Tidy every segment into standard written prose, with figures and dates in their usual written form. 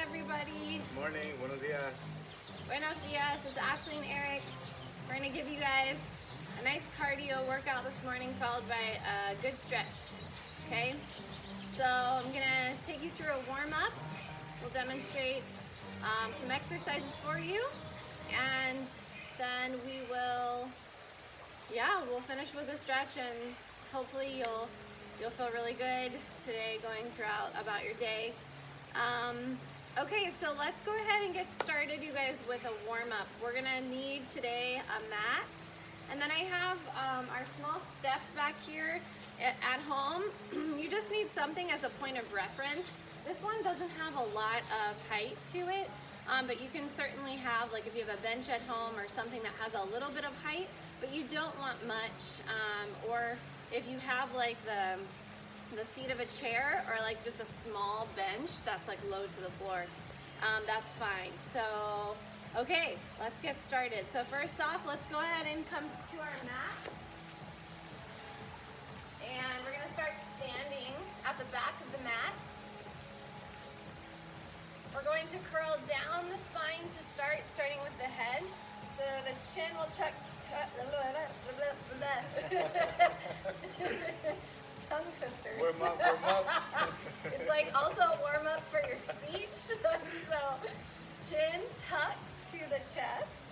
everybody. Morning, buenos dias. Buenos dias, it's Ashley and Eric. We're gonna give you guys a nice cardio workout this morning followed by a good stretch, okay? So I'm gonna take you through a warm-up. We'll demonstrate some exercises for you, and then we'll finish with a stretch, and hopefully you'll feel really good today going throughout about your day. Okay, so let's go ahead and get started, you guys, with a warm-up. We're gonna need today a mat, and then I have our small step back here at home. You just need something as a point of reference. This one doesn't have a lot of height to it, but you can certainly have, like if you have a bench at home or something that has a little bit of height, but you don't want much, or if you have like the seat of a chair or like just a small bench that's like low to the floor, that's fine. So, okay, let's get started. So first off, let's go ahead and come to our mat. And we're gonna start standing at the back of the mat. We're going to curl down the spine to start, starting with the head. So the chin will check, tongue twisters. Warm up, warm up. It's like also a warm up for your speech. So chin tucks to the chest.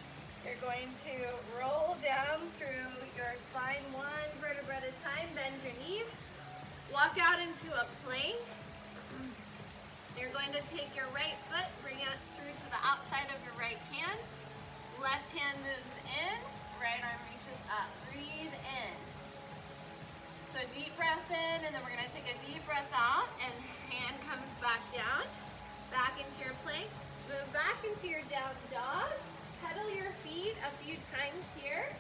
You're going to roll down through your spine one vertebra at a time. Bend your knees. Walk out into a plank. You're going to take your right foot, bring it through to the outside of your right hand. Left hand moves in, right arm reaches up. Breathe in. So deep breath in, and then we're gonna take a deep breath out, and hand comes back down, back into your plank. Move back into your down dog. Pedal your feet a few times here.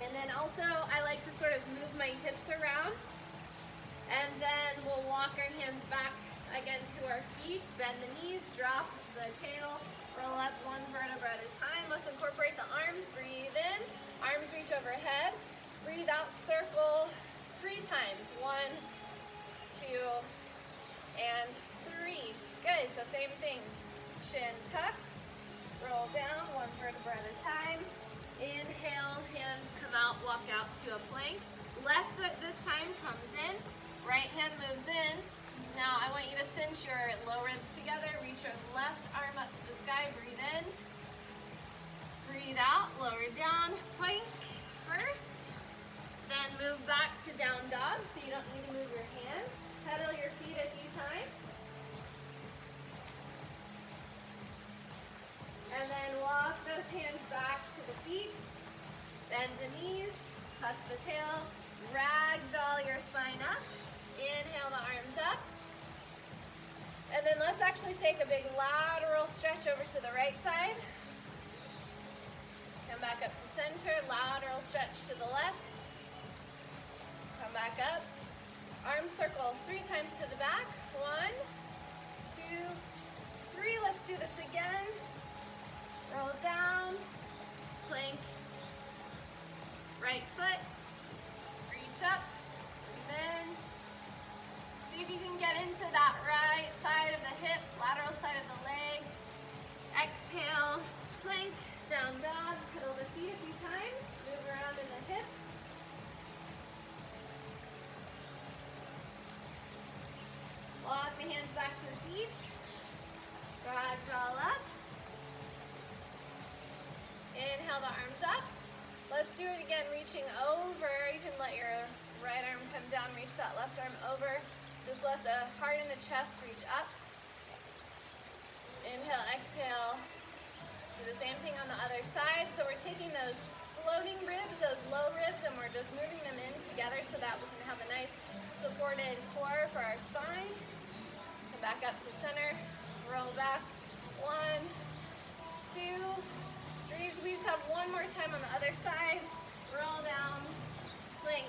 And then also, I like to sort of move my hips around. And then we'll walk our hands back again to our feet, bend the knees, drop the tail, roll up one vertebra at a time. Let's incorporate the arms. Breathe in, arms reach overhead. Breathe out, circle 3 times. 1, 2, and 3. Good, so same thing. Chin tucks, roll down, 1 vertebra at a time. Inhale, hands come out, walk out to a plank. Left foot this time comes in, right hand moves in. Now I want you to cinch your low ribs together, reach your left arm up to the sky, breathe in. Breathe out, lower down, plank first. Then move back to down dog, so you don't need to move your hands. Pedal your feet a few times. And then walk those hands back to the feet. Bend the knees, tuck the tail, ragdoll your spine up. Inhale the arms up. And then let's actually take a big lateral stretch over to the right side. Come back up to center, lateral stretch to the left. Come back up. Arm circles 3 times to the back. 1, 2, 3. Let's do this again. Roll down, plank, right foot, reach up, breathe in. See if you can get into that right side of the hip, lateral side of the leg. Exhale, plank, down dog, pedal the feet a few times, move around in the hips. Walk the hands back to the feet. Ragdoll up. Inhale the arms up. Let's do it again, reaching over. You can let your right arm come down, reach that left arm over. Just let the heart in the chest reach up. Inhale, exhale. Do the same thing on the other side. So we're taking those floating ribs, those low ribs, and we're just moving them in together so that we can have a nice supported core for our spine. Come back up to center, roll back. 1, 2, 3. We just have one more time on the other side. Roll down, plank.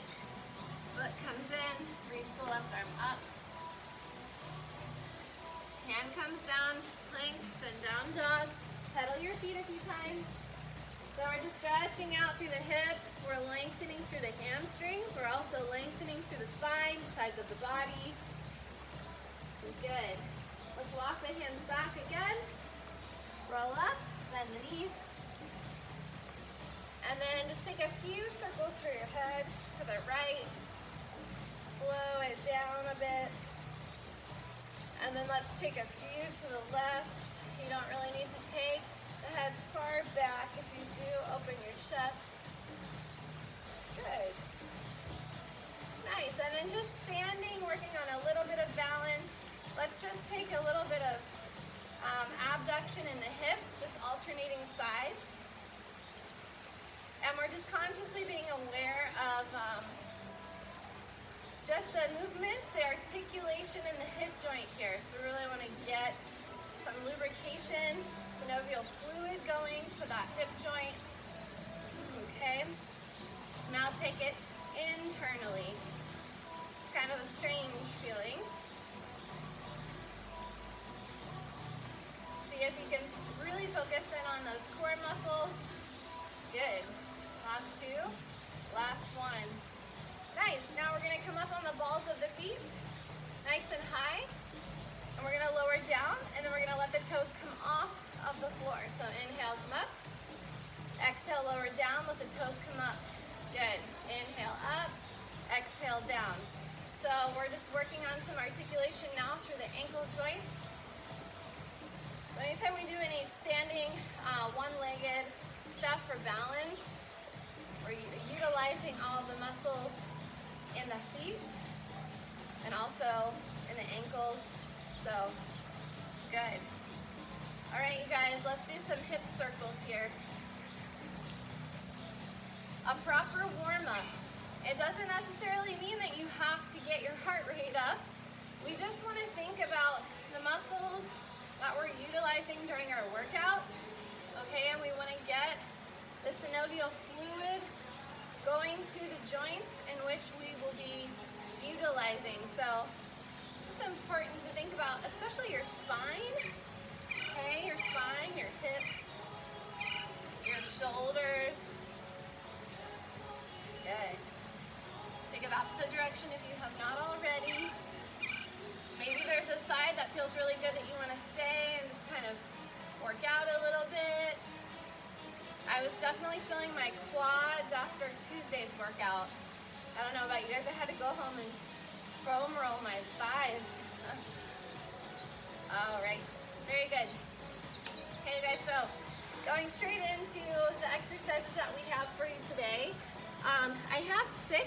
Foot comes in, reach the left arm up. Hand comes down, plank, then down dog. Pedal your feet a few times. So we're just stretching out through the hips. We're lengthening through the hamstrings. We're also lengthening through the spine, sides of the body. Good. Let's walk the hands back again. Roll up, bend the knees. And then just take a few circles through your head to the right. Slow it down a bit. And then let's take a few to the left. You don't really need to take the head far back. If you do, open your chest. Good. Nice. And then just standing, working on a little bit of balance. Let's just take a little bit of abduction in the hips, just alternating sides. And we're just consciously being aware of just the movements, the articulation in the hip joint here. So we really want to get some lubrication, synovial fluid going to that hip joint. Okay. Now take it internally. It's kind of a strange feeling. See if you can really focus in on those core muscles. Good. Last two. Last one. Nice. Now we're going to come up on the balls of the feet, nice and high. And we're going to lower down, and then we're going to let the toes come off of the floor. So inhale, come up. Exhale, lower down, let the toes come up. Good. Inhale up, exhale down. So we're just working on some articulation now through the ankle joint. So anytime we do any standing, one-legged stuff for balance, we're utilizing all of the muscles in the feet and also in the ankles. So good. All right, you guys, let's do some hip circles here. A proper warm-up. It doesn't necessarily mean that you have to get your heart rate up. We just want to think about the muscles that we're utilizing during our workout, okay? And we want to get the synovial fluid going to the joints in which we will be utilizing. So it's important to think about, especially your spine, okay? Your spine, your hips, your shoulders. Good. Take it opposite direction if you have not already. Maybe there's a side that feels really good that you want to stay and just kind of work out a little bit. I was definitely feeling my quads after Tuesday's workout. I don't know about you guys, I had to go home and foam roll my thighs. All right, very good. Okay guys, so going straight into the exercises that we have for you today. I have 6,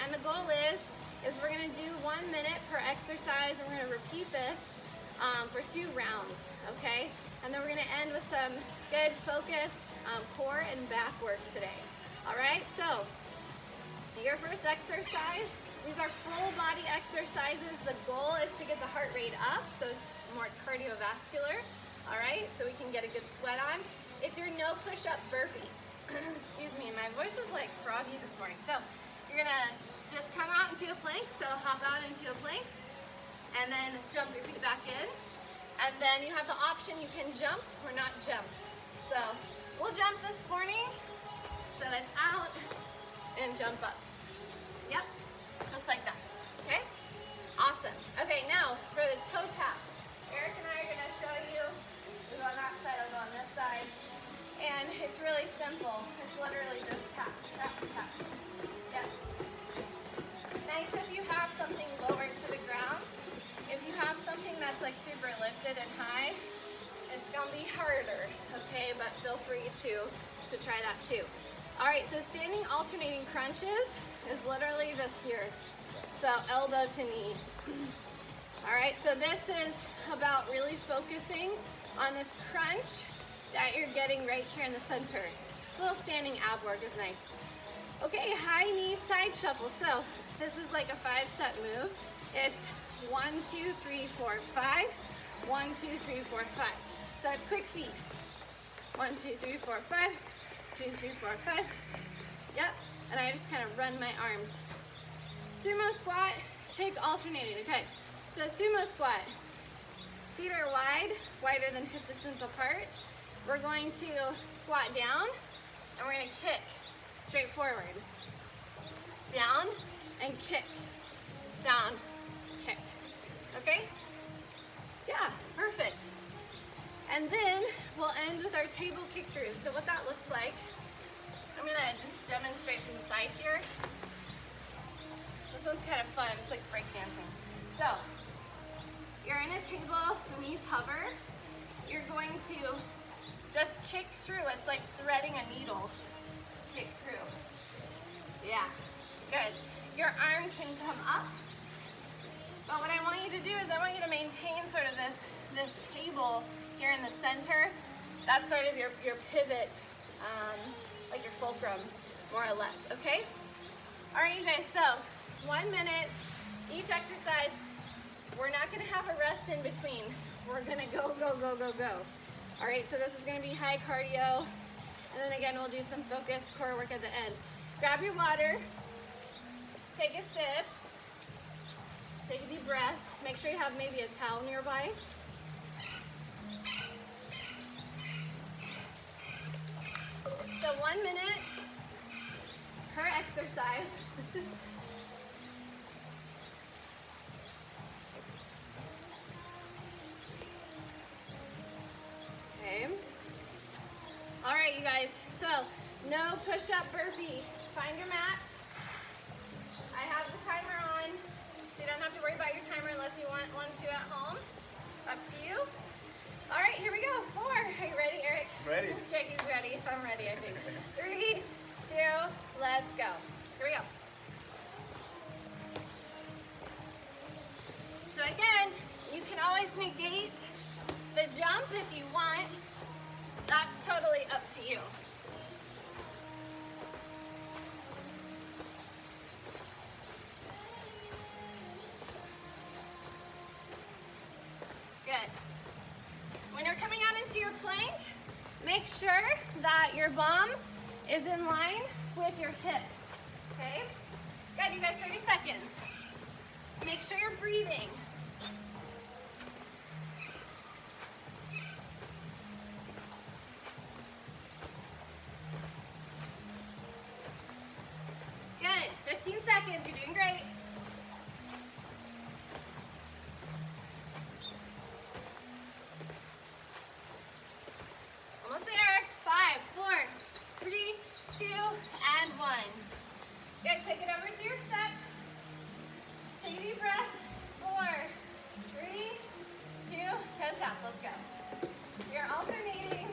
and the goal is we're gonna do 1 minute per exercise, and we're gonna repeat this for 2 rounds, okay? And then we're gonna end with some good focused core and back work today. All right, so your first exercise, these are full body exercises. The goal is to get the heart rate up, so it's more cardiovascular, all right? So we can get a good sweat on. It's your no push-up burpee. Excuse me, my voice is like froggy this morning. So you're gonna just come out into a plank, so hop out into a plank, and then jump your feet back in. And then you have the option, you can jump or not jump. So we'll jump this morning. So it's out and jump up. Yep, just like that, okay? Awesome. Okay, now for the toe tap. Eric and I are gonna show you. We'll go on that side, I'll go on this side. And it's really simple. It's literally just taps, taps, taps. Yep. Nice if you have something lower to the ground. If you have something that's like super lifted and high, it's gonna be harder, okay? But feel free to try that too. All right, so standing alternating crunches is literally just here. So elbow to knee. All right, so this is about really focusing on this crunch that you're getting right here in the center. This little standing ab work is nice. Okay, high knee side shuffle. So this is like a 5-step move. It's 1, 2, 3, 4, 5. 1, 2, 3, 4, 5. So it's quick feet. 1, 2, 3, 4, 5. 2, 3, 4, 5. Yep. And I just kind of run my arms. Sumo squat, kick alternating. Okay. So sumo squat. Feet are wide, wider than hip distance apart. We're going to squat down, and we're going to kick straight forward. Down and kick. Down, kick. Okay? Yeah. table kick through. So what that looks like, I'm gonna just demonstrate from the side here. This one's kind of fun, it's like breakdancing. So, you're in a table, the knees hover. You're going to just kick through. It's like threading a needle. Kick through. Yeah, good. Your arm can come up. But what I want you to do is I want you to maintain sort of this table here in the center. That's sort of your pivot, like your fulcrum, more or less, okay? All right, you guys, so 1 minute, each exercise. We're not gonna have a rest in between. We're gonna go, go, go, go, go. All right, so this is gonna be high cardio. And then again, we'll do some focused core work at the end. Grab your water, take a sip, take a deep breath. Make sure you have maybe a towel nearby. So 1 minute per exercise. Okay. All right, you guys. So no push-up burpee. Find your mat. I have the timer on, so you don't have to worry about your timer unless you want one to at home. Up to you. All right, here we go. 4. Are you ready, Eric? Ready. Okay, he's ready. I'm ready, I think. 3, 2, let's go. Here we go. So again, you can always negate the jump if you want. That's totally up to you. Good. When you're coming out into your plank, make sure that your bum is in line with your hips, okay? Good, you guys, 30 seconds. Make sure you're breathing. Good, 15 seconds, you're doing great. Almost there. 5, 4, 3, 2, and 1. Good, take it over to your step. Take a deep breath. 4, 3, 2, toe tap, let's go. You're alternating.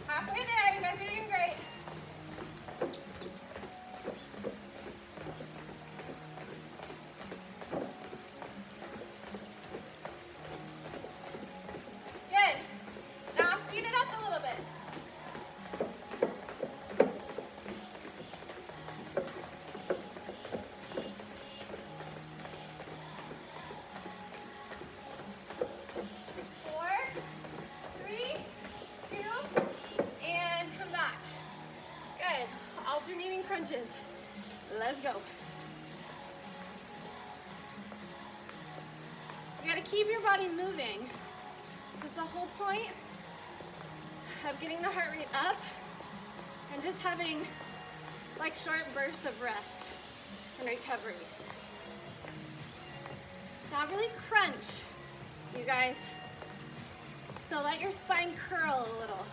Halfway there, you guys are doing great. Good. Now speed it up a little bit. Four, 3, 2, and come back. Good. Alternating crunches. Let's go. You gotta keep your body moving. This is the whole point of getting the heart rate up and just having like short bursts of rest and recovery. Now really crunch, you guys. So let your spine curl a little.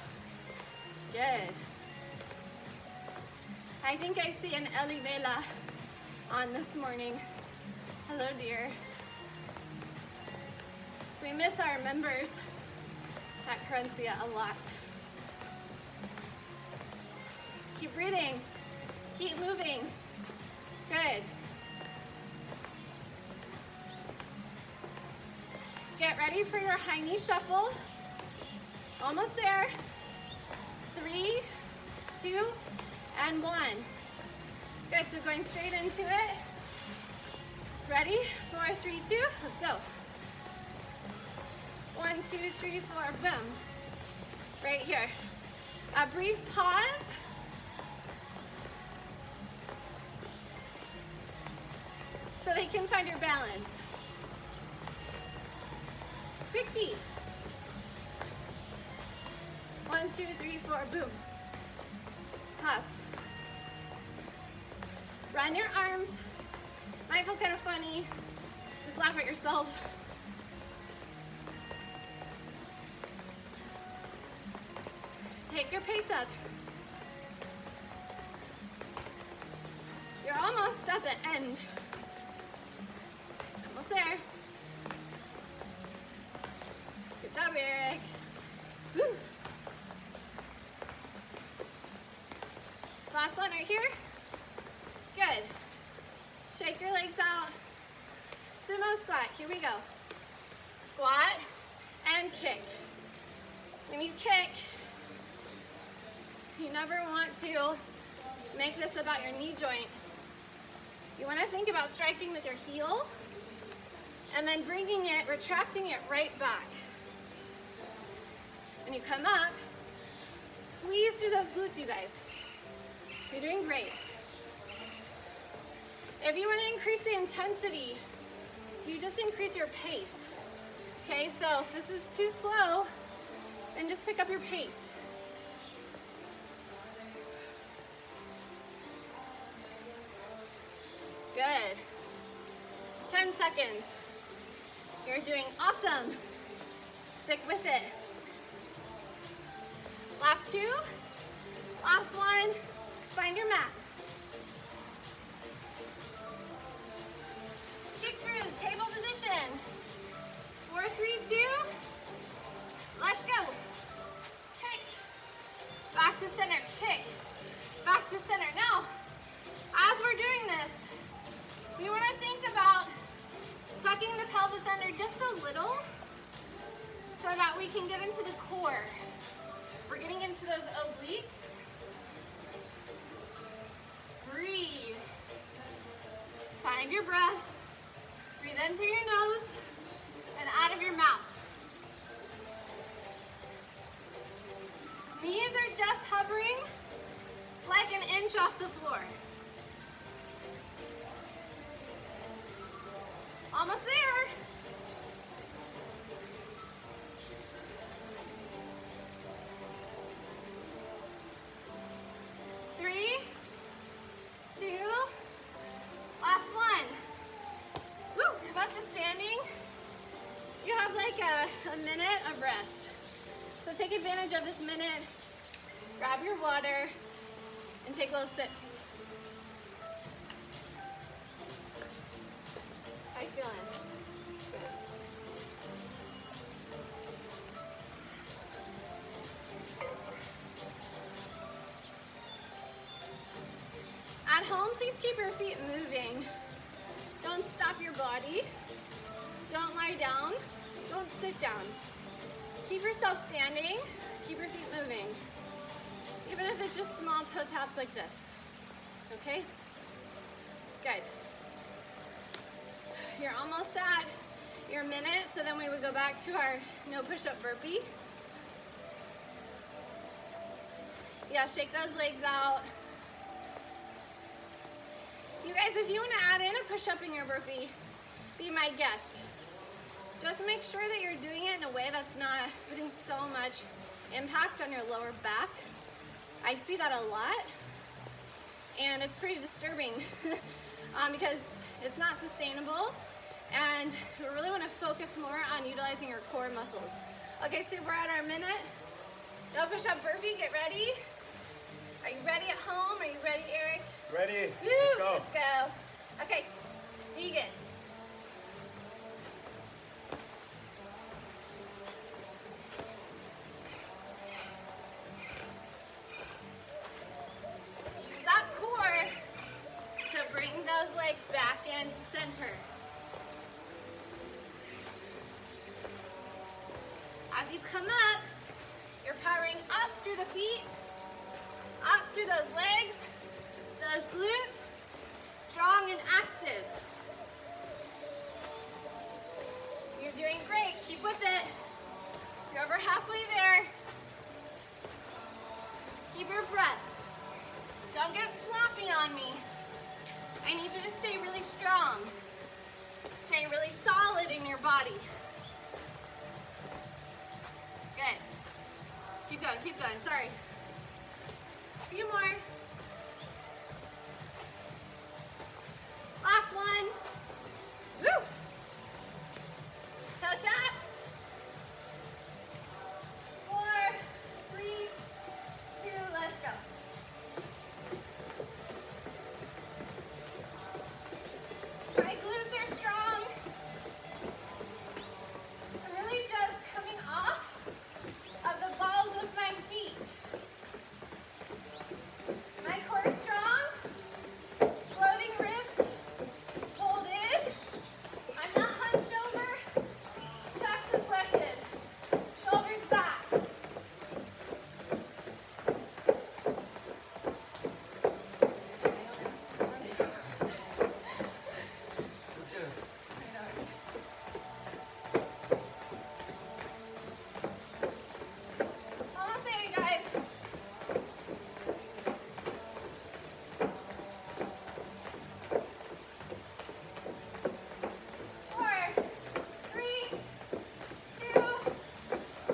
Good. I think I see an Elivela on this morning. Hello, dear. We miss our members at Querencia a lot. Keep breathing. Keep moving. Good. Get ready for your high knee shuffle. Almost there. 3, 2, and 1. Good, so going straight into it. Ready? 4, 3, 2, let's go. 1, 2, 3, 4, boom. Right here. A brief pause. So they can find your balance. Whew. kick feet. 1, 2, 3, 4, boom. Pause. Run your arms. Might feel kind of funny. Just laugh at yourself. Take your pace up. You're almost at the end. Almost there. Good job, Eric. Woo. Last one right here. Good. Shake your legs out. Sumo squat. Here we go. Squat and kick. When you kick, you never want to make this about your knee joint. You want to think about striking with your heel and then bringing it, retracting it right back. When you come up, squeeze through those glutes, you guys. You're doing great. If you want to increase the intensity, you just increase your pace. Okay, so if this is too slow, then just pick up your pace. Good. 10 seconds. You're doing awesome. Stick with it. Last two. Last one. Find your mat. Kick throughs, table position. 4, 3, 2. Let's go. Kick. Back to center, kick. Back to center. Now, as we're doing this, we want to think about tucking the pelvis under just a little so that we can get into the core. We're getting into those obliques. Breathe. Find your breath. Breathe in through your nose and out of your mouth. Knees are just hovering like an inch off the floor. Almost there. Three, two, last one. Woo, come up to standing. You have like a minute of rest. So take advantage of this minute. Grab your water and take little sips. How you feeling? Good. At home, please keep your feet moving. Don't stop your body. Don't lie down. Don't sit down. Keep yourself standing. Keep your feet moving. Even if it's just small toe taps like this. Okay? Good. You're almost at your minute, so then we would go back to our no push-up burpee. Yeah, shake those legs out. You guys, if you want to add in a push-up in your burpee, be my guest. Just make sure that you're doing it in a way that's not putting so much impact on your lower back. I see that a lot, and it's pretty disturbing because it's not sustainable, and we really want to focus more on utilizing your core muscles. Okay, so we're at our minute. No push-up burpee, get ready. Are you ready at home? Are you ready, Eric? Ready? Woo, Let's go. let's go. Okay, vegan. Use that core to bring those legs back into center. As you come up, you're powering up through the feet, up through those legs, those glutes, strong and active. You're doing great. Keep with it. You're over halfway there. Keep your breath. Don't get sloppy on me. I need you to stay really strong. Stay really solid in your body. keep going, sorry. A few more. Last one. Woo! Toe taps. 4, 3, 2, let's go. My glutes are strong. I'm really just coming off of the balls of my feet. My core is strong. Floating ribs. Hold in. I'm not hunched over. Chest is lifted. Shoulders back. Almost there, you guys. 4, 3, 2,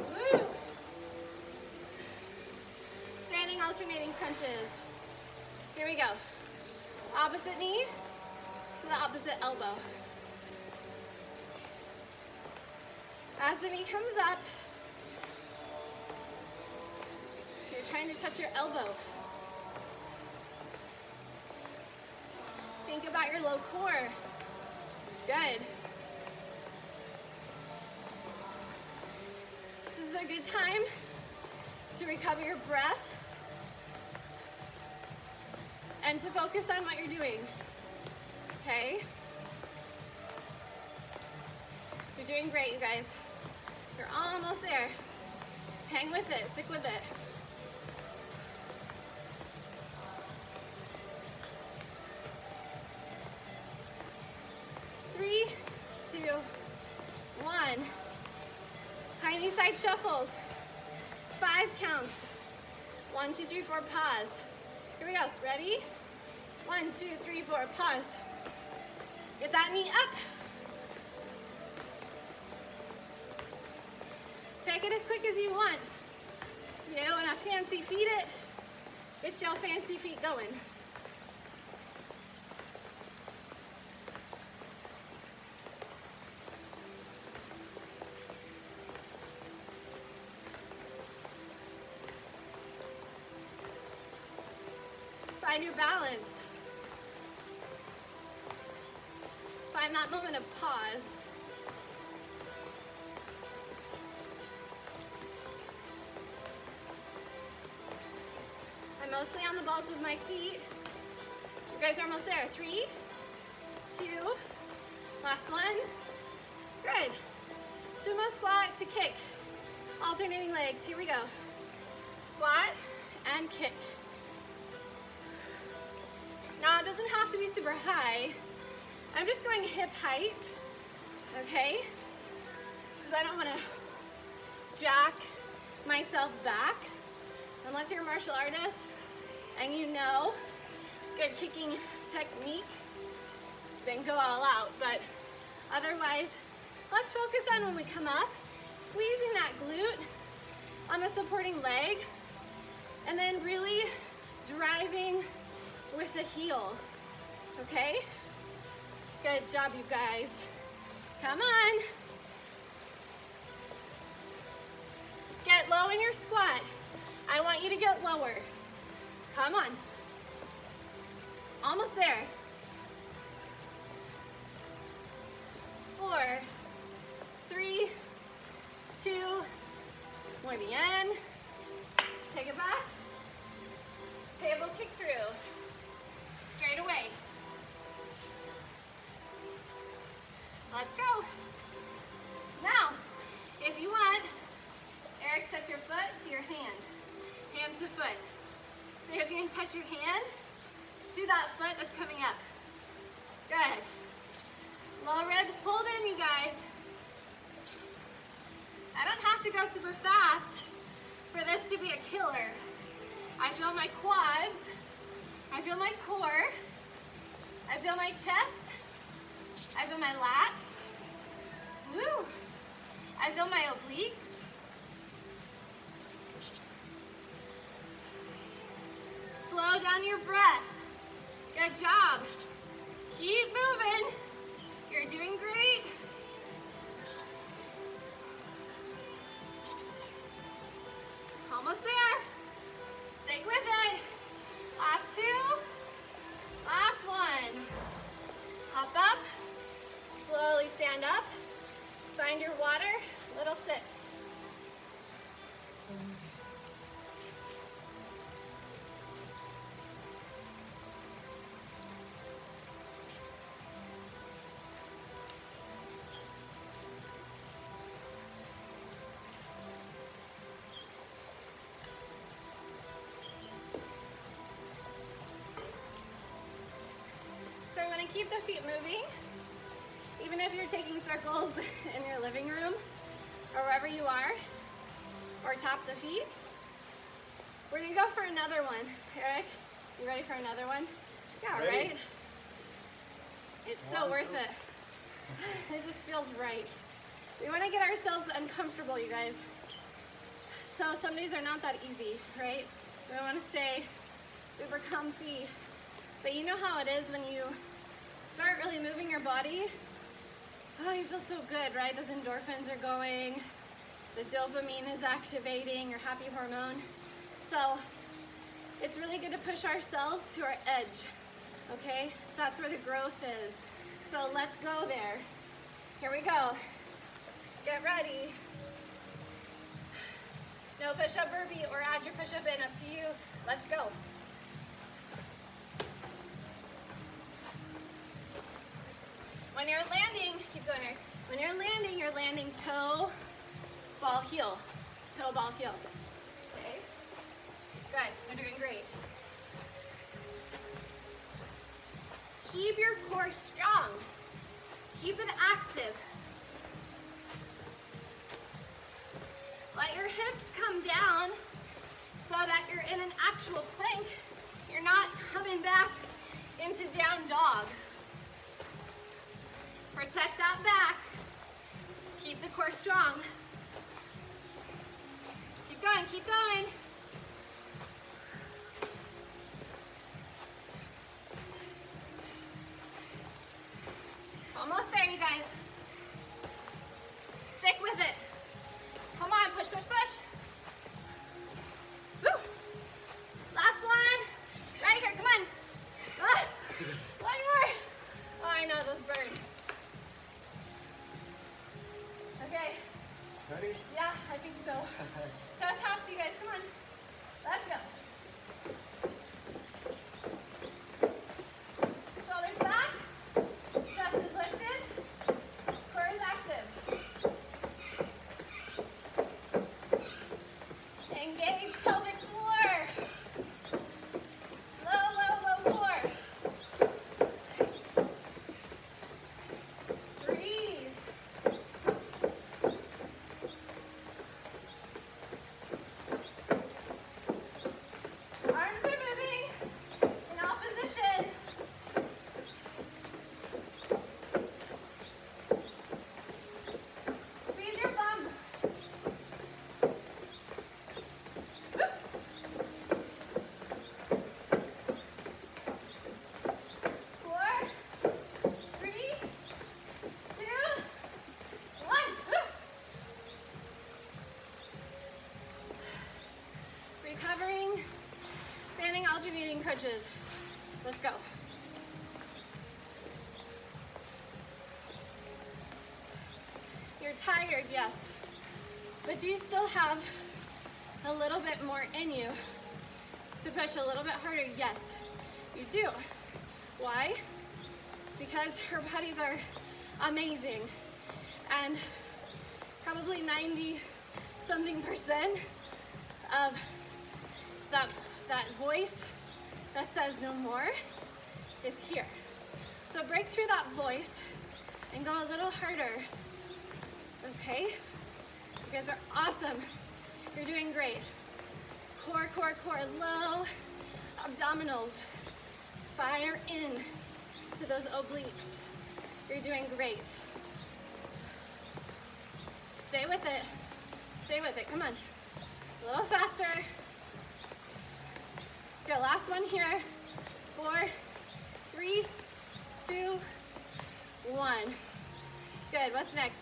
move. Standing alternating crunches. Here we go. Opposite knee to the opposite elbow. As the knee comes up, you're trying to touch your elbow. Think about your low core. Good. This is a good time to recover your breath and to focus on what you're doing. Okay? You're doing great, you guys. You're almost there. Hang with it, stick with it. Three, 2, 1. High knee side shuffles. 5 counts. 1, 2, 3, 4, pause. Here we go, ready? 1, 2, 3, 4, pause. Get that knee up. Take it as quick as you want. You wanna fancy feet it? Get your fancy feet going. Find your balance. Find that moment of pause. I'm mostly on the balls of my feet. You guys are almost there. 3, 2, last one. Good. Sumo squat to kick. Alternating legs. Here we go. Squat and kick. Now it doesn't have to be super high. I'm just going hip height, okay? Because I don't want to jack myself back. Unless you're a martial artist and you know good kicking technique, then go all out. But otherwise, let's focus on when we come up, squeezing that glute on the supporting leg, and then really driving with the heel, okay? Good job, you guys. Come on. Get low in your squat. I want you to get lower. Come on. Almost there. 4, 3, 2, muy bien. Take it back. Table kick through. Straight away. Let's go. Now, if you want, Eric, touch your foot to your hand. Hand to foot. See if you can touch your hand to that foot that's coming up. Good. Low ribs pulled in, you guys. I don't have to go super fast for this to be a killer. I feel my quads. I feel my core. I feel my chest. I feel my lats. Woo! I feel my obliques. slow down your breath. Good job. Keep moving. You're doing great. Almost there. Stick with it. Last two. Last one. Hop up. Slowly stand up. Find your water. Little sips. So I'm going to keep the feet moving, even if you're taking circles in your living room or wherever you are, or tap the feet. We're going to go for another one. Eric, you ready for another one? Yeah, Ready. right? It's so worth it. It just feels right. We want to get ourselves uncomfortable, you guys. So some days are not that easy, right? We want to stay super comfy. But you know how it is when you start really moving your body? Oh, you feel so good, right? Those endorphins are going, the dopamine is activating, your happy hormone. So it's really good to push ourselves to our edge, okay? That's where the growth is. So let's go there. Here we go. Get ready. No push-up burpee or add your push-up in, up to you. Let's go. When you're landing, keep going here. When you're landing toe, ball, heel. Toe, ball, heel. Okay? Good, you're doing great. Keep your core strong. Keep it active. Let your hips come down so that you're in an actual plank. You're not coming back into down dog. Protect that back. Keep the core strong. Keep going, keep going. Almost there, you guys. Stick with it. Come on, push, push, push. Woo. Last one. Right here, come on. Ah. One more. Oh, I know, those burn. Okay. Ready? Yeah, I think so. Toe taps, you guys, come on. Let's go. Shoulders back. Chest is lifted. Core is active. Engage pelvic floor. Low, low, low core. Breathe. Arms are moving in opposition. Squeeze your bum. Whoop. 4, 3, 2, 1. Whoop. Recovering, standing alternating crunches. Let's go. You're tired, yes. But do you still have a little bit more in you to push a little bit harder? Yes, you do. Why? Because our bodies are amazing. And probably 90-something% of that voice that says no more is here. So break through that voice and go a little harder. Okay? You guys are awesome. You're doing great. Core, core, core, low. Abdominals. Fire in to those obliques. You're doing great. Stay with it. Stay with it. Come on. A little faster. do our last one here. 4, 3, 2, 1. Good, what's next?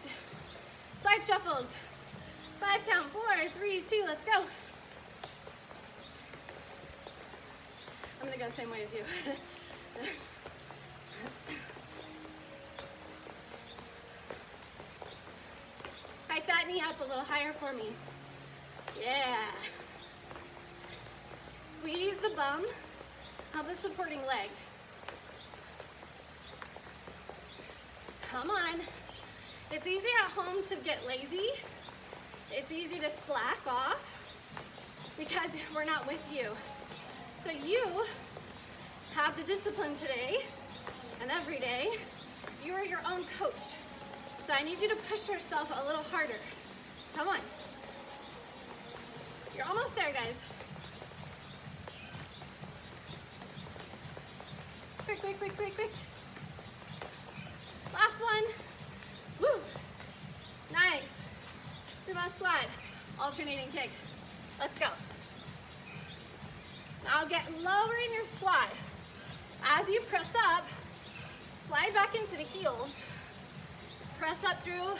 Side shuffles. 5 count, 4, 3, 2, let's go. I'm gonna go the same way as you. Hike that knee up a little higher for me. Yeah. Squeeze the bum of the supporting leg. Come on. It's easy at home to get lazy. It's easy to slack off because we're not with you. So you have the discipline today and every day. You are your own coach. So I need you to push yourself a little harder. Come on. You're almost there, guys. Quick, quick, quick, quick, quick. Last one. Woo. Nice. Sumo squat. Alternating kick. Let's go. Now get lower in your squat. As you press up, slide back into the heels. Press up through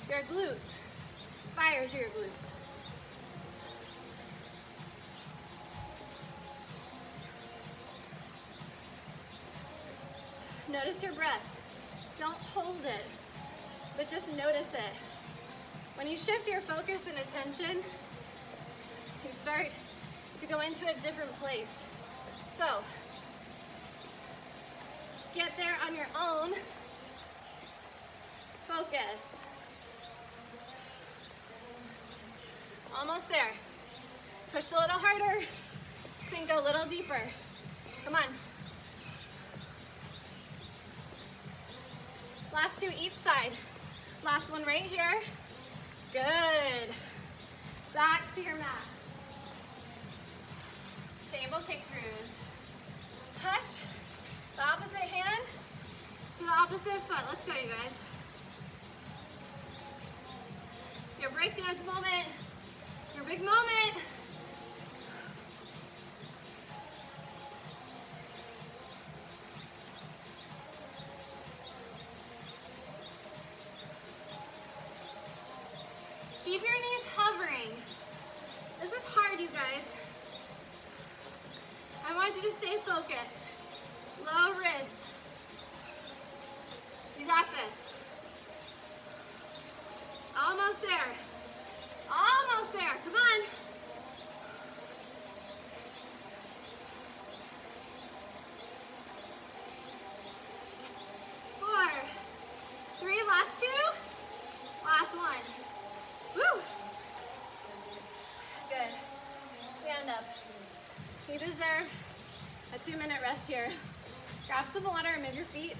your glutes. Fire through your glutes. Notice your breath. Don't hold it, but just notice it. When you shift your focus and attention, you start to go into a different place. So, get there on your own. Focus. Almost there. Push a little harder. Sink a little deeper. Come on. Last 2 each side. Last one right here. Good. Back to your mat. Table kick throughs. Touch the opposite hand to the opposite foot. Let's go, you guys. It's your breakdance moment. Your big moment. Keep your knees hovering. This is hard, you guys. I want you to stay focused. Low ribs. You got this. Almost there. Almost there. Come on. Four, 3, last 2. Last one. Woo! Good. Stand up. You deserve a 2-minute rest here. Grab some water and move your feet.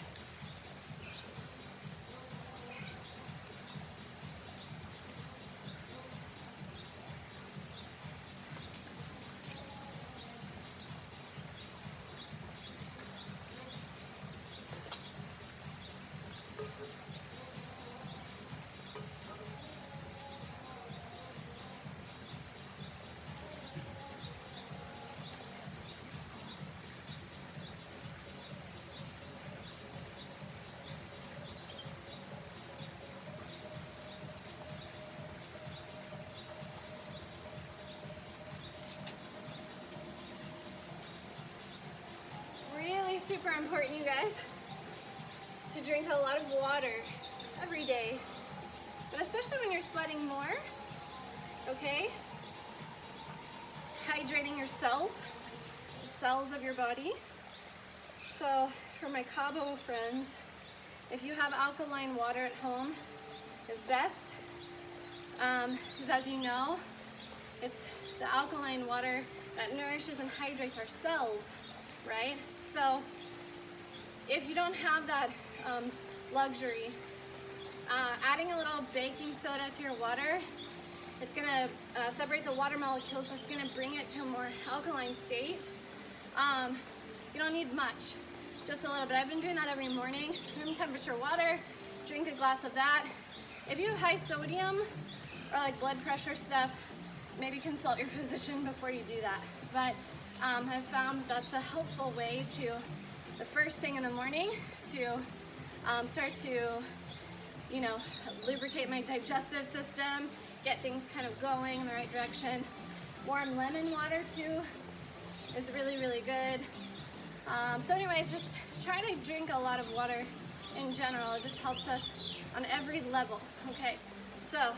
Super important, you guys, to drink a lot of water every day, but especially when you're sweating more, okay? Hydrating your cells, the cells of your body. So for my Cabo friends, if you have alkaline water at home, is best, because as you know, it's the alkaline water that nourishes and hydrates our cells, right? So if you don't have that luxury, adding a little baking soda to your water, it's gonna separate the water molecules, so it's gonna bring it to a more alkaline state. You don't need much, just a little bit. I've been doing that every morning. Room temperature water, drink a glass of that. If you have high sodium or like blood pressure stuff, maybe consult your physician before you do that. But I've found that's a helpful way to, the first thing in the morning, to start to, you know, lubricate my digestive system, get things kind of going in the right direction. Warm lemon water too is really, really good. So anyways, just try to drink a lot of water in general. It just helps us on every level, okay? So,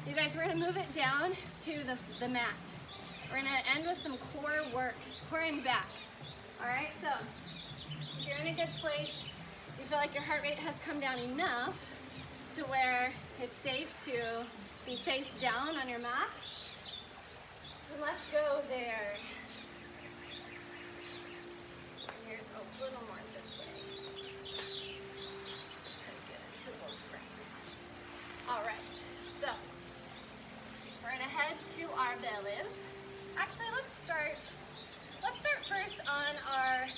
you guys, we're gonna move it down to the mat. We're gonna end with some core work, core and back. All right, so if you're in a good place, you feel like your heart rate has come down enough to where it's safe to be face down on your mat, then let's go there. Here's a little more this way. Get into both frames. All right, so we're gonna head to our bellies. Actually, let's start first on our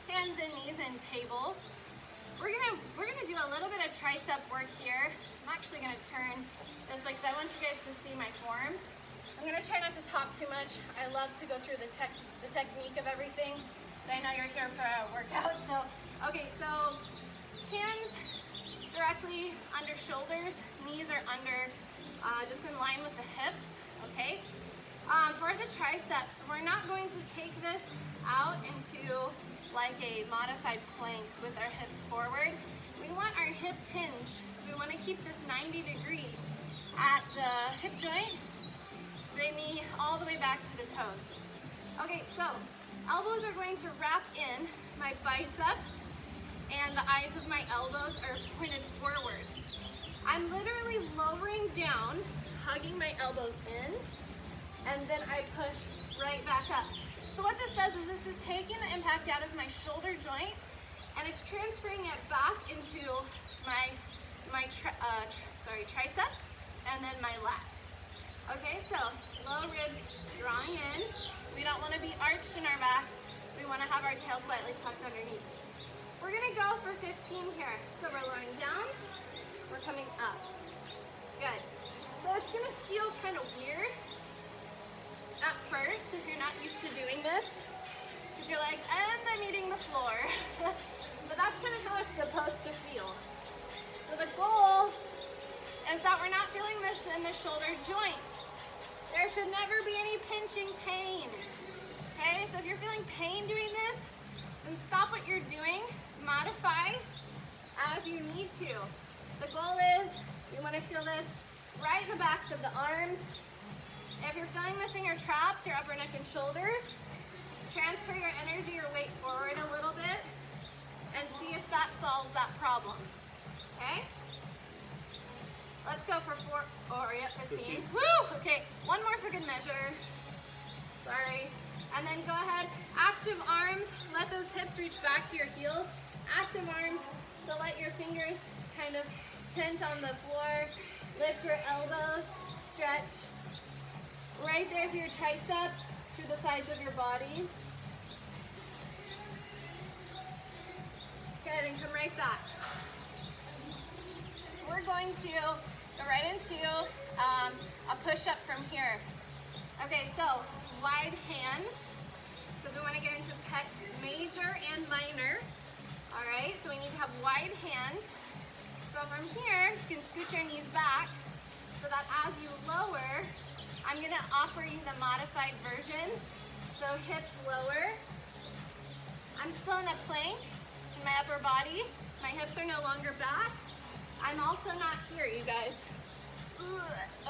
hands and knees and table. We're gonna do a little bit of tricep work here. I'm actually gonna turn this way because I want you guys to see my form. I'm gonna try not to talk too much. I love to go through the technique of everything. But I know you're here for a workout, so okay. So hands directly under shoulders, knees are under, just in line with the hips. Okay. For the triceps, we're not going to take this out into like a modified plank with our hips forward. We want our hips hinged, so we want to keep this 90 degree at the hip joint, the knee all the way back to the toes. Okay, so elbows are going to wrap in my biceps and the eyes of my elbows are pointed forward. I'm literally lowering down, hugging my elbows in, and then I push right back up. So what this does is this is taking the impact out of my shoulder joint and it's transferring it back into my triceps and then my lats. Okay, so low ribs drawing in. We don't want to be arched in our back. We want to have our tail slightly tucked underneath. We're gonna go for 15 here. So we're lowering down, we're coming up. Good. So it's gonna feel kind of weird at first if you're not used to doing this, because you're like, and I'm eating the floor. But that's kind of how it's supposed to feel. So the goal is that we're not feeling this in the shoulder joint. There should never be any pinching pain. Okay, so if you're feeling pain doing this, then stop what you're doing, modify as you need to. The goal is, you want to feel this right in the backs of the arms. If you're feeling this in your traps, your upper neck and shoulders, transfer your energy, your weight forward a little bit and see if that solves that problem. Okay? Let's go for 15. Woo! Okay, one more for good measure. Sorry. And then go ahead, active arms, let those hips reach back to your heels. Active arms, so let your fingers kind of tent on the floor. Lift your elbows, stretch. Right there for your triceps, through the sides of your body. Good, and come right back. We're going to go right into a push-up from here. Okay, so wide hands, because we want to get into major and minor. All right, so we need to have wide hands. So from here, you can scoot your knees back so that as you lower, I'm gonna offer you the modified version. So hips lower. I'm still in a plank in my upper body. My hips are no longer back. I'm also not here, you guys.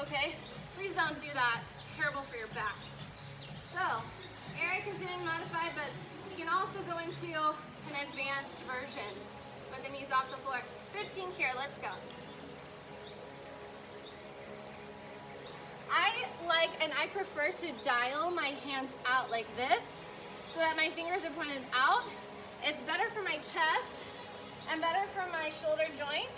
Okay, please don't do that. It's terrible for your back. So, Eric is doing modified, but you can also go into an advanced version with the knees off the floor. 15 here, let's go. I prefer to dial my hands out like this so that my fingers are pointed out. It's better for my chest and better for my shoulder joint.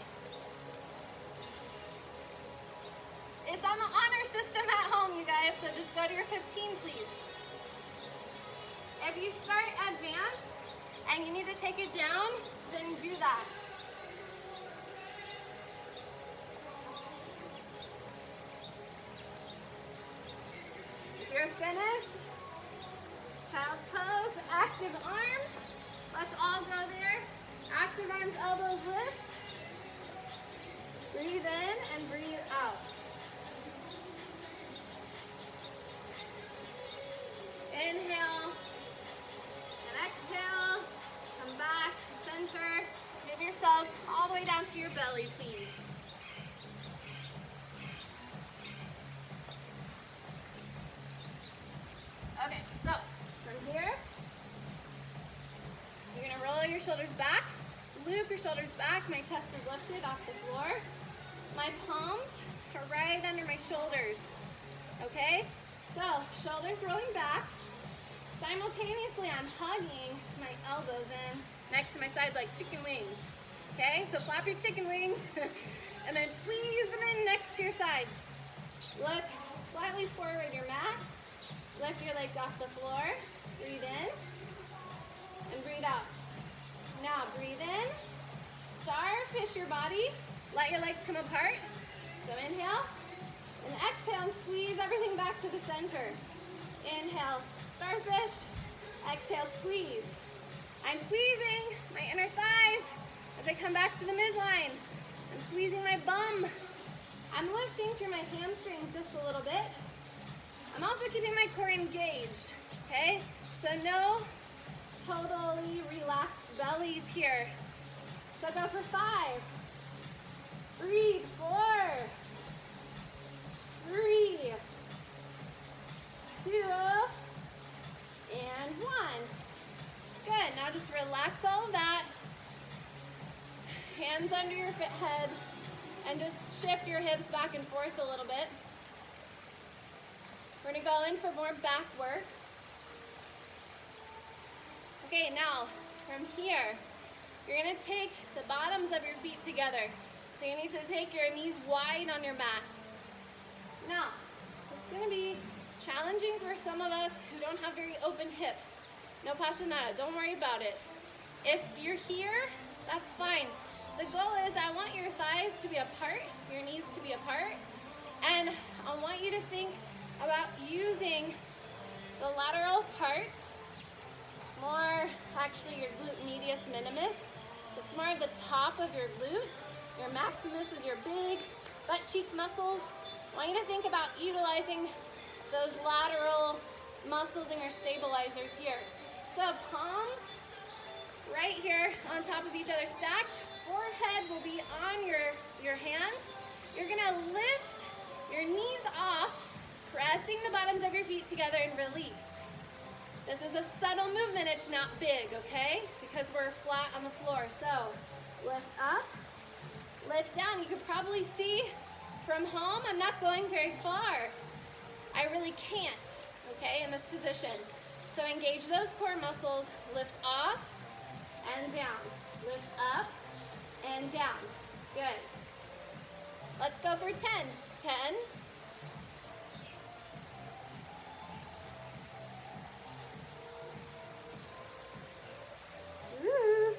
It's on the honor system at home, you guys, so just go to your 15, please. If you start advanced and you need to take it down, then do that. If you're finished, active arms. Let's all go there. Active arms, elbows lift. Breathe in and breathe out. Inhale and exhale. Come back to center. Give yourselves all the way down to your belly, please. Okay, so from here, you're gonna roll your shoulders back, loop your shoulders back. My chest is lifted off the floor. My palms are right under my shoulders. Okay, so shoulders rolling back. Simultaneously, I'm hugging my elbows in next to my sides like chicken wings. Okay, so flap your chicken wings and then squeeze them in next to your sides. Look slightly forward your mat. Lift your legs off the floor. Breathe in and breathe out. Now breathe in. Starfish your body. Let your legs come apart. So inhale and exhale and squeeze everything back to the center. Inhale, starfish. Exhale, squeeze. I'm squeezing my inner thighs as I come back to the midline. I'm squeezing my bum. I'm lifting through my hamstrings just a little bit. I'm also keeping my core engaged, okay? So no totally relaxed bellies here. So go for 5. Breathe, 4. 3. 2. And 1. Good, now just relax all of that. Hands under your head and just shift your hips back and forth a little bit. We're gonna go in for more back work. Okay, now from here, you're gonna take the bottoms of your feet together. So you need to take your knees wide on your mat. Now, it's gonna be challenging for some of us who don't have very open hips. No pasa nada, don't worry about it. If you're here, that's fine. The goal is I want your thighs to be apart, your knees to be apart, and I want you to think about using the lateral parts, more actually your glute medius minimus. So it's more of the top of your glute. Your maximus is your big butt cheek muscles. I want you to think about utilizing those lateral muscles and your stabilizers here. So palms right here on top of each other stacked. Forehead will be on your hands. You're gonna lift your knees off, pressing the bottoms of your feet together and release. This is a subtle movement, it's not big, okay? Because we're flat on the floor. So lift up, lift down. You can probably see from home, I'm not going very far. I really can't, okay, in this position. So engage those core muscles, lift off and down. Lift up and down. Good. Let's go for 10. 10. Woo.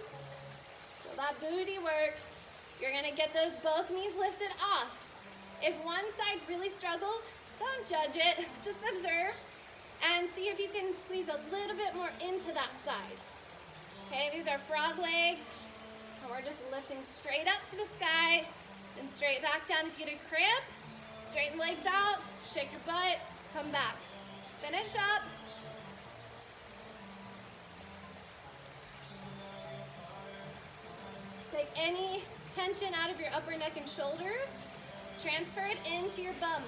So that booty work, you're gonna get those both knees lifted off. If one side really struggles, don't judge it, just observe and see if you can squeeze a little bit more into that side. Okay, these are frog legs, and we're just lifting straight up to the sky and straight back down. If you get a cramp, straighten the legs out, shake your butt, come back. Finish up. Take any tension out of your upper neck and shoulders, transfer it into your bum.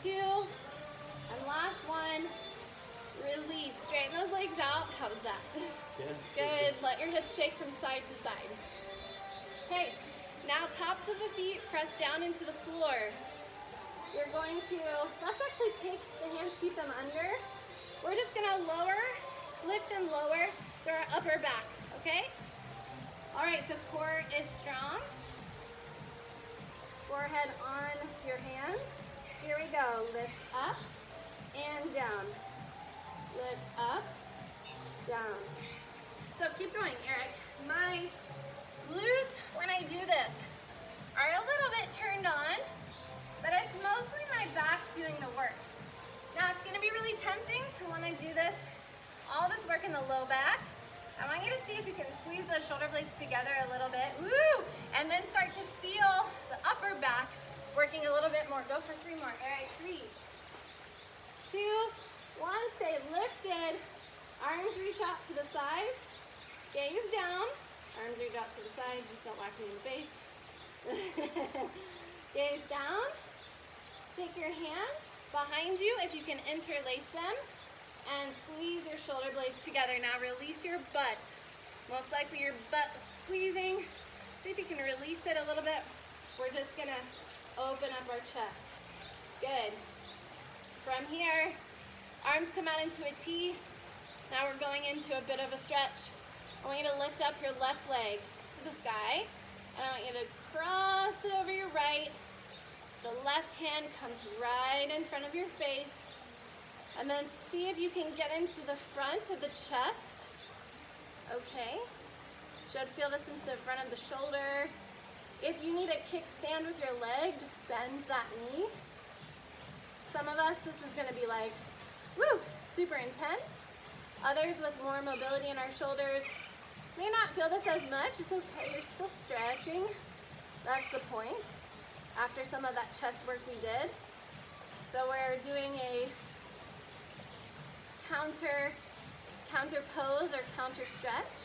2, and last one, release. Straighten those legs out. How was that? Yeah. Good. Let your hips shake from side to side. Okay, now tops of the feet press down into the floor. You're going to, let's actually take the hands, keep them under. We're just gonna lower, lift and lower through our upper back, okay? All right, so core is strong. Forehead on your hands. Here we go. Lift up and down. Lift up, down. So keep going, Eric. My glutes, when I do this, are a little bit turned on, but it's mostly my back doing the work. Now it's gonna be really tempting to want to do this, all this work working the low back. I want you to see if you can squeeze those shoulder blades together a little bit. Woo! And then start to feel the upper back working a little bit more. Go for 3 more. All right, 3, 2, 1. Stay lifted. Arms reach out to the sides. Gaze down. Arms reach out to the side. Just don't whack me in the face. Gaze down. Take your hands behind you if you can interlace them and squeeze your shoulder blades together. Now release your butt. Most likely your butt is squeezing. See if you can release it a little bit. We're just gonna open up our chest. Good. From here, arms come out into a T. Now we're going into a bit of a stretch. I want you to lift up your left leg to the sky, and I want you to cross it over your right. The left hand comes right in front of your face. And then see if you can get into the front of the chest. Okay. Should feel this into the front of the shoulder. If you need a kickstand with your leg, just bend that knee. Some of us, this is gonna be like, woo, super intense. Others with more mobility in our shoulders may not feel this as much. It's okay, you're still stretching. That's the point. After some of that chest work we did. So we're doing a counter pose or counter stretch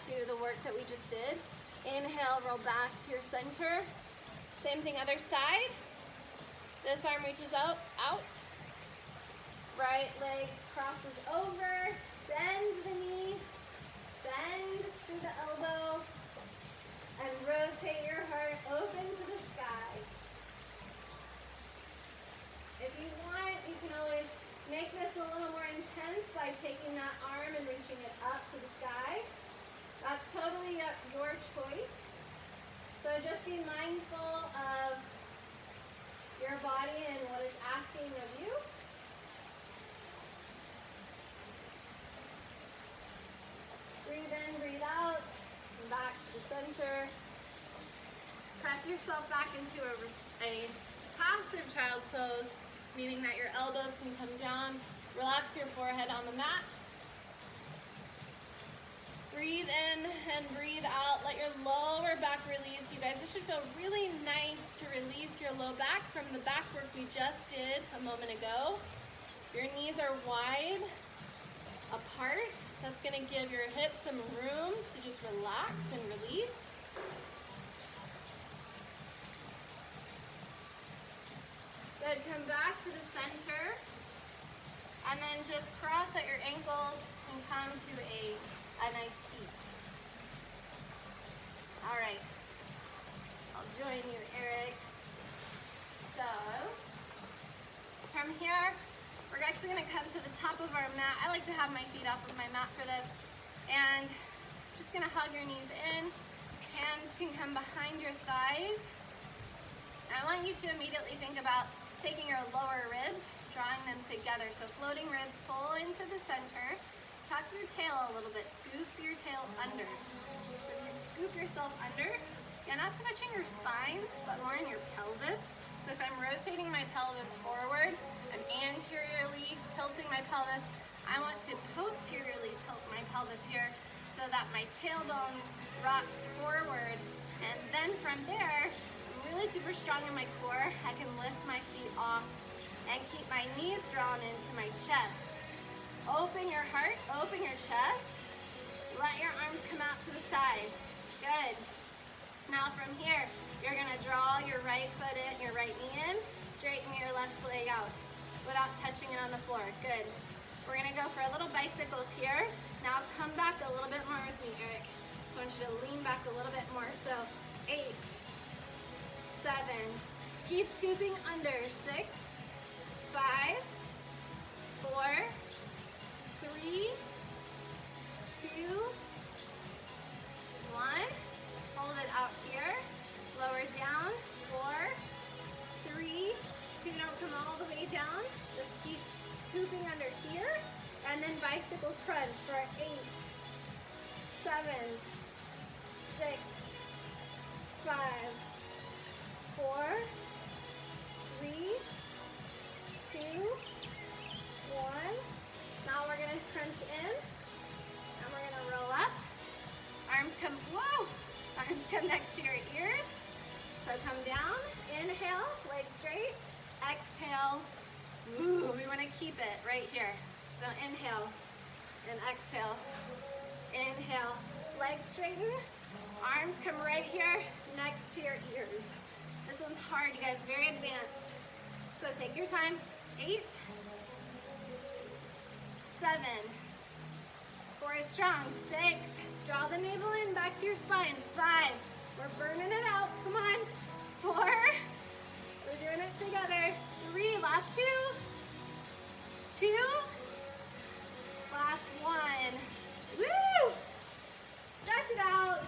to the work that we just did. Inhale, roll back to your center. Same thing, other side. This arm reaches out. Right leg crosses over. Bend the knee. Bend through the elbow. And rotate your heart open to the sky. If you want, you can always make this a little more intense by taking that arm and reaching it up to the sky. That's totally your choice. So just be mindful of your body and what it's asking of you. Breathe in, breathe out, and back to the center. Press yourself back into a passive child's pose, meaning that your elbows can come down. Relax your forehead on the mat. Breathe in and breathe out. Let your lower back release. You guys, this should feel really nice to release your low back from the back work we just did a moment ago. Your knees are wide apart. That's going to give your hips some room to just relax and release. Good, come back to the center, and then just cross at your ankles and come to a nice seat. All right, I'll join you, Eric. So, from here, we're actually gonna come to the top of our mat. I like to have my feet off of my mat for this, and just gonna hug your knees in. Hands can come behind your thighs. I want you to immediately think about taking your lower ribs, drawing them together. So floating ribs pull into the center. Tuck your tail a little bit. Scoop your tail under. So if you scoop yourself under, you're not so much in your spine, but more in your pelvis. So if I'm rotating my pelvis forward, I'm anteriorly tilting my pelvis. I want to posteriorly tilt my pelvis here so that my tailbone rocks forward. And then from there, really super strong in my core. I can lift my feet off and keep my knees drawn into my chest. Open your heart, open your chest. Let your arms come out to the side. Good. Now from here, you're gonna draw your right foot in, your right knee in, straighten your left leg out without touching it on the floor. Good. We're gonna go for a little bicycles here. Now come back a little bit more with me, Eric. So I want you to lean back a little bit more. So 8, 7, keep scooping under. 6, 5, 4, 3, 2, 1. Hold it out here. Lower down. 4, 3, 2. Don't come all the way down. Just keep scooping under here. And then bicycle crunch for 8, 7, 6, 5, 4, 3, 2, 1. Now we're gonna crunch in. straight. Exhale. Ooh, we want to keep it right here. So inhale and exhale. Inhale. Legs straighten. Arms come right here next to your ears. This one's hard, you guys, very advanced. So take your time. 8, 7, 4 is strong. 6, draw the navel in, back to your spine. 5, we're burning it out, come on. 4, we're doing it together. 3, last 2, 2, last 1. Woo! Stretch it out.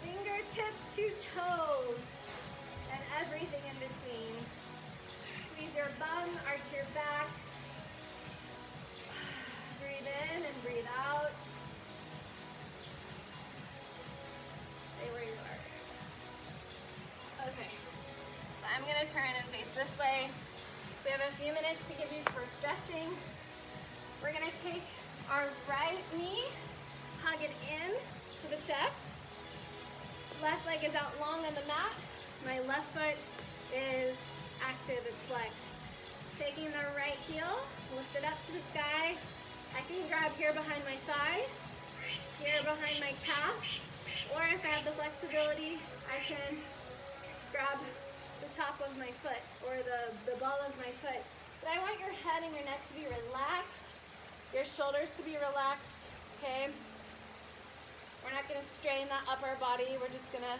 Fingertips to toes and everything in between. Squeeze your bum, arch your back. Breathe in and breathe out. Stay where you are. Okay, so I'm going to turn and face this way. We have a few minutes to give you for stretching. We're going to take our right knee, hug it in to the chest. Left leg is out long on the mat. My left foot is active, it's flexed. Taking the right heel, lift it up to the sky. I can grab here behind my thigh, here behind my calf, or if I have the flexibility, I can grab the top of my foot or the ball of my foot. But I want your head and your neck to be relaxed, your shoulders to be relaxed, okay? We're not gonna strain that upper body. We're just gonna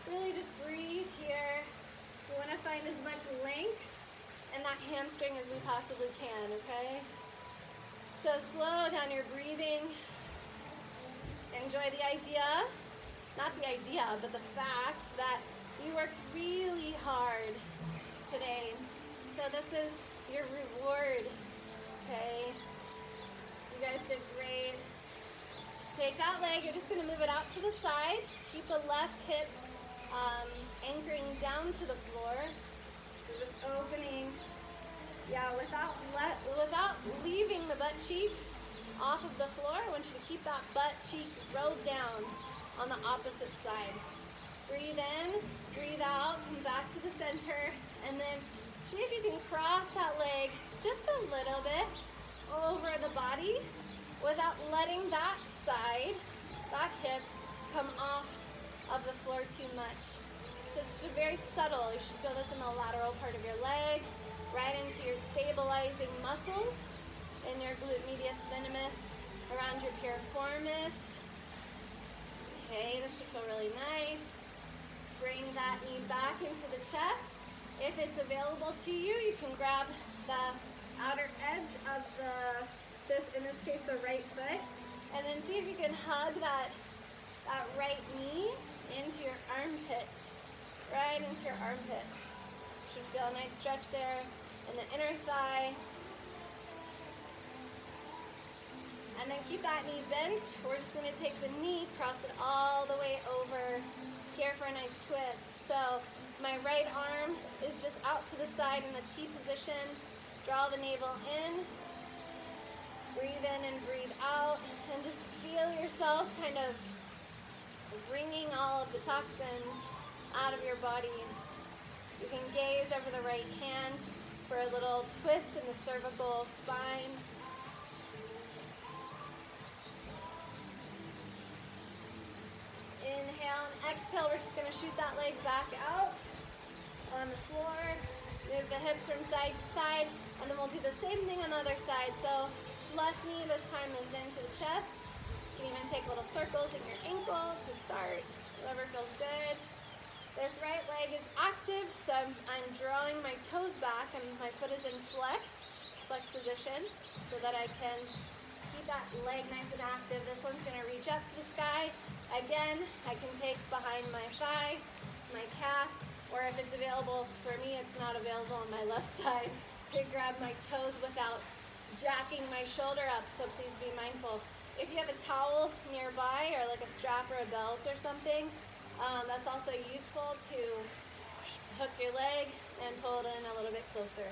really just breathe here. We wanna find as much length in that hamstring as we possibly can, okay? So slow down your breathing. Enjoy the idea, not the idea, but the fact that you worked really hard today. So this is your reward, okay? You guys did great. Take that leg, you're just gonna move it out to the side. Keep the left hip anchoring down to the floor. So just opening, yeah, without leaving the butt cheek off of the floor. I want you to keep that butt cheek rolled down on the opposite side. Breathe in, breathe out, come back to the center, and then see if you can cross that leg just a little bit over the body without letting that side, that hip, come off of the floor too much. So it's just very subtle. You should feel this in the lateral part of your leg, right into your stabilizing muscles in your glute medius minimus, around your piriformis. Okay, this should feel really nice. Bring that knee back into the chest. If it's available to you, you can grab the outer edge of in this case, the right foot, and then see if you can hug that right knee into your armpit, right into your armpit. Should feel a nice stretch there in the inner thigh. And then keep that knee bent. We're just gonna take the knee, cross it all the way over here for a nice twist. So my right arm is just out to the side in a T position. Draw the navel in. Breathe in and breathe out, and just feel yourself kind of wringing all of the toxins out of your body. You can gaze over the right hand for a little twist in the cervical spine. Inhale and exhale, we're just gonna shoot that leg back out on the floor. Move the hips from side to side, and then we'll do the same thing on the other side. So left knee this time moves into the chest. You can even take little circles in your ankle to start, whatever feels good. This right leg is active, so I'm drawing my toes back and my foot is in flex position so that I can keep that leg nice and active. This one's gonna reach up to the sky. Again, I can take behind my thigh, my calf, or if it's available, for me it's not available on my left side, to grab my toes without jacking my shoulder up, so please be mindful. If you have a towel nearby or like a strap or a belt or something, that's also useful to hook your leg and pull it in a little bit closer.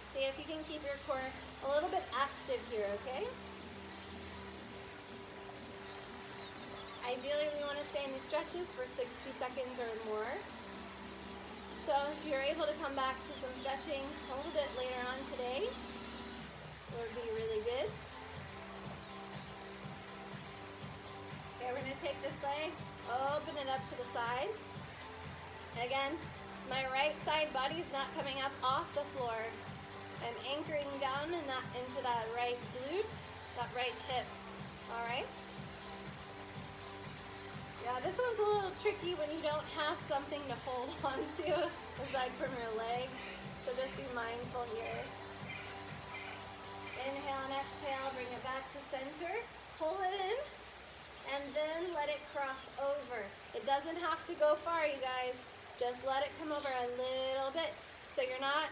See if you can keep your core a little bit active here, okay? Ideally, we want to stay in these stretches for 60 seconds or more. So if you're able to come back to some stretching a little bit later on today, it would be really good. Okay, we're going to take this leg, open it up to the side. Again, my right side body is not coming up off the floor. I'm anchoring down into that right glute, that right hip. All right? Yeah, this one's a little tricky when you don't have something to hold on to aside from your leg. So just be mindful here. Inhale and exhale, bring it back to center. Pull it in, and then let it cross over. It doesn't have to go far, you guys. Just let it come over a little bit. So you're not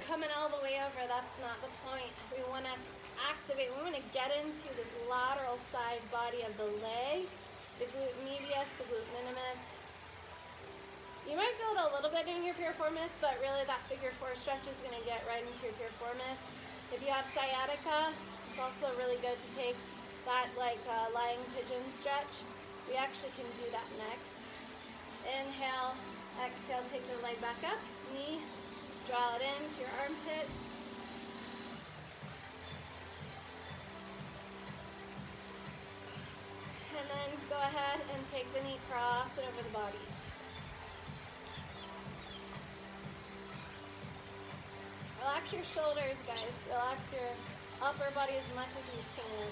coming all the way over. That's not the point. We want to activate, we want to get into this lateral side body of the leg, the glute medius, the glute minimus. You might feel it a little bit in your piriformis, but really that figure four stretch is going to get right into your piriformis. If you have sciatica, it's also really good to take that like lying pigeon stretch. We actually can do that next. Inhale, exhale, take the leg back up, knee, draw it into your armpit. And then go ahead and take the knee, cross it over the body. Relax your shoulders, guys. Relax your upper body as much as you can.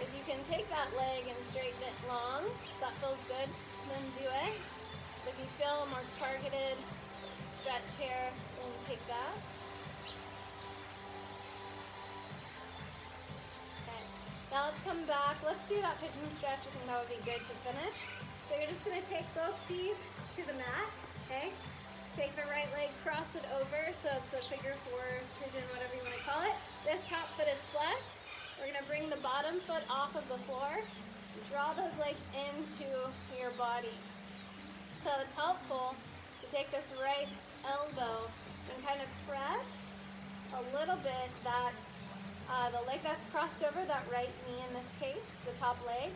If you can take that leg and straighten it long, if that feels good, then do it. If you feel a more targeted stretch here, then take that. Okay, now let's come back. Let's do that pigeon stretch. I think that would be good to finish. So you're just gonna take both feet to the mat, okay? Take the right leg, cross it over, so it's a figure four pigeon, whatever you wanna call it. This top foot is flexed. We're gonna bring the bottom foot off of the floor. Draw those legs into your body. So it's helpful to take this right elbow and kind of press a little bit that the leg that's crossed over, that right knee in this case, the top leg,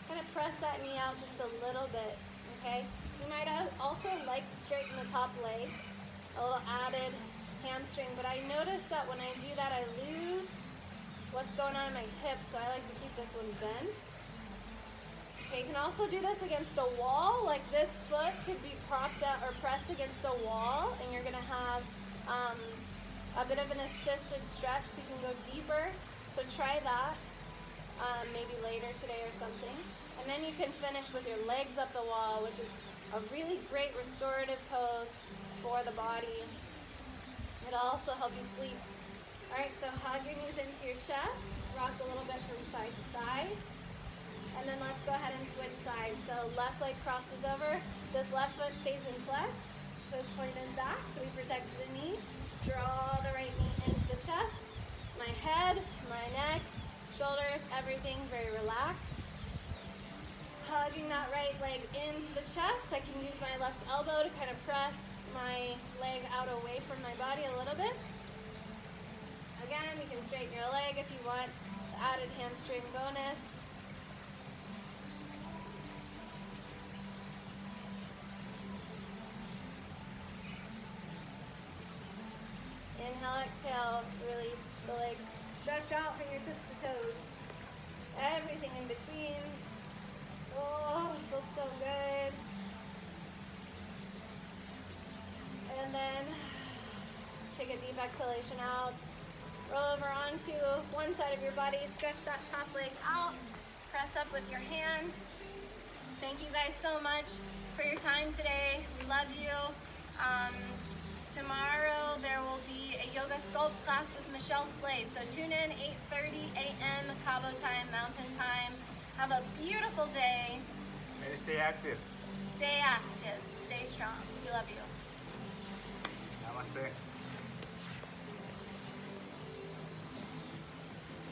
kind of press that knee out just a little bit, okay? You might also like to straighten the top leg, a little added hamstring, but I notice that when I do that, I lose what's going on in my hips, so I like to keep this one bent. Okay, you can also do this against a wall, like this foot could be propped out or pressed against a wall, and you're gonna have a bit of an assisted stretch so you can go deeper. So try that maybe later today or something. And then you can finish with your legs up the wall, which is a really great restorative pose for the body. It'll also help you sleep. All right, so hug your knees into your chest, rock a little bit from side to side. And then let's go ahead and switch sides. So left leg crosses over. This left foot stays in flex. Toes pointed back, so we protect the knee. Draw the right knee into the chest. My head, my neck, shoulders, everything very relaxed. Hugging that right leg into the chest. I can use my left elbow to kind of press my leg out away from my body a little bit. Again, you can straighten your leg if you want the added hamstring bonus. Inhale, exhale, release the legs. Stretch out fingertips to toes. Everything in between. Oh, it feels so good. And then take a deep exhalation out. Roll over onto one side of your body. Stretch that top leg out. Press up with your hand. Thank you guys so much for your time today. We love you. Tomorrow there will be a yoga sculpt class with Michelle Slade. So tune in 8:30 a.m. Cabo time, Mountain time. Have a beautiful day. And stay active. Stay active. Stay strong. We love you. Namaste.